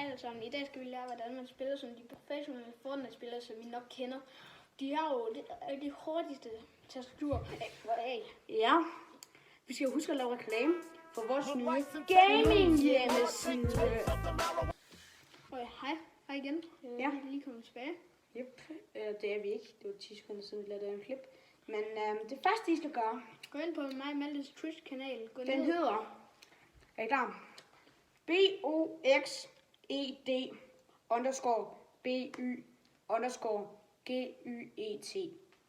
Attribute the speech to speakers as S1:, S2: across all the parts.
S1: Hej alle sammen. I dag skal vi lære, hvordan man spiller som de professionelle Fortnite-spillere, som vi nok kender. De har jo de hurtigste tastaturer.
S2: Ja, vi skal huske at lave reklame for vores nye gaming-hjemmeside.
S1: Hej igen.
S2: Ja.
S1: Vi er lige kommet tilbage.
S2: Yep, det er vi ikke. Det var 10 sekunder siden, vi lavede en klip. Men det første, I skal gøre...
S1: Gå ind på mig og Maltes Twitch-kanal.
S2: Den hedder... Er I klar? BOXED_BY_GYET.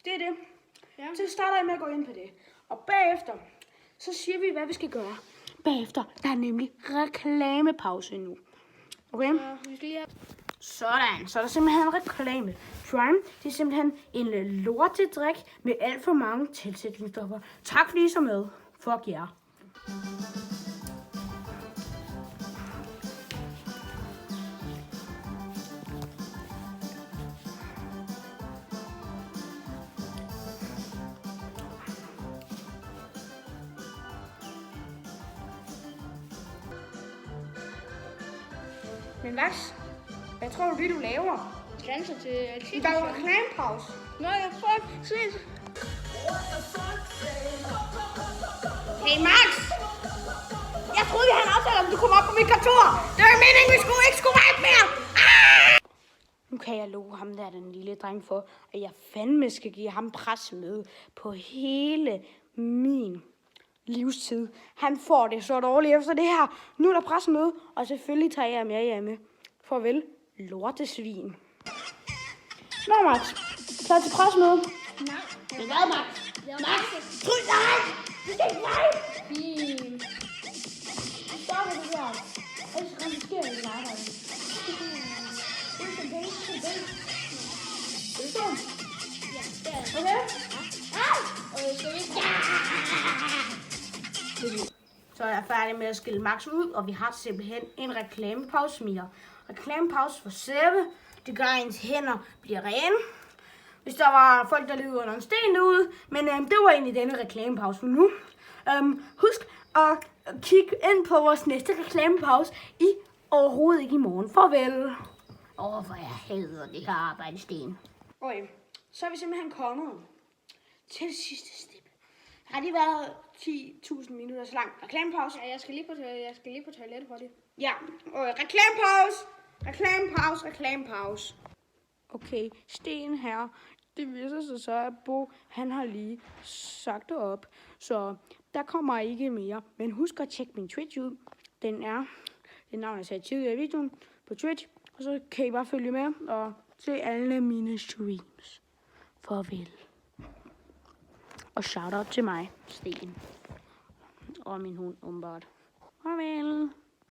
S2: Det er det.
S1: Ja.
S2: Så starter jeg med at gå ind på det. Og bagefter, så siger vi, hvad vi skal gøre. Bagefter, der er nemlig reklamepause nu. Okay?
S1: Så vi skal lige have...
S2: Sådan, så er der simpelthen en reklame. Prime, det er simpelthen en lortedrik med alt for mange tilsætningsstoffer. Tak fordi I så med. Fuck jer. Men Max, hvad tror du, du laver?
S1: Grænser til...
S2: Der er jo reklamepause.
S1: Nå, jeg fuck, ses.
S2: Hey Max! Jeg troede, vi havde en aftale, om du kom op på mit kontor. Det var meningen, vi ikke skulle være mere. Nu kan jeg love ham der, den lille dreng, for at jeg fandme skal give ham pressemøde på hele min livstid. Han får det så dårligt efter det her. Nu er der pressemøde, og selvfølgelig tager jeg med hjemme. Farvel, lortesvin. Nå, Max. Klar til pressemøde?
S1: Nej.
S2: Men hvad, Max? Max! Tryk dig! Du skal ikke nej!
S1: Fint.
S2: Stop med det der. Ellers så sker det i arbejde.
S1: Ja, det er det.
S2: Okay?
S1: Skal vi...
S2: Så er jeg færdig med at skille Max ud, og vi har simpelthen en reklamepause mere. Reklamepause for sæbe. Det gør, at ens hænder bliver rene. Hvis der var folk, der levede under en sten derude. Men det var egentlig denne reklamepause for nu. Husk at kigge ind på vores næste reklamepause i overhovedet ikke i morgen. Farvel. For jeg hader det her arbejde i sten. Okay, så er vi simpelthen kommet til det sidste step. Har det været 10.000 minutter så lang reklamepause?
S1: Ja, jeg skal lige på toilettet hurtigt.
S2: Ja, reklamepause. Okay, Sten her. Det viser sig så, at Bo, han har lige sagt det op. Så der kommer ikke mere. Men husk at tjekke min Twitch ud. Det navn, jeg sagde tidligere i videoen på Twitch. Og så kan I bare følge med og se alle mine streams. Farvel. Og shout out til mig, Sten. Og min hund, åbenbart. Farvel.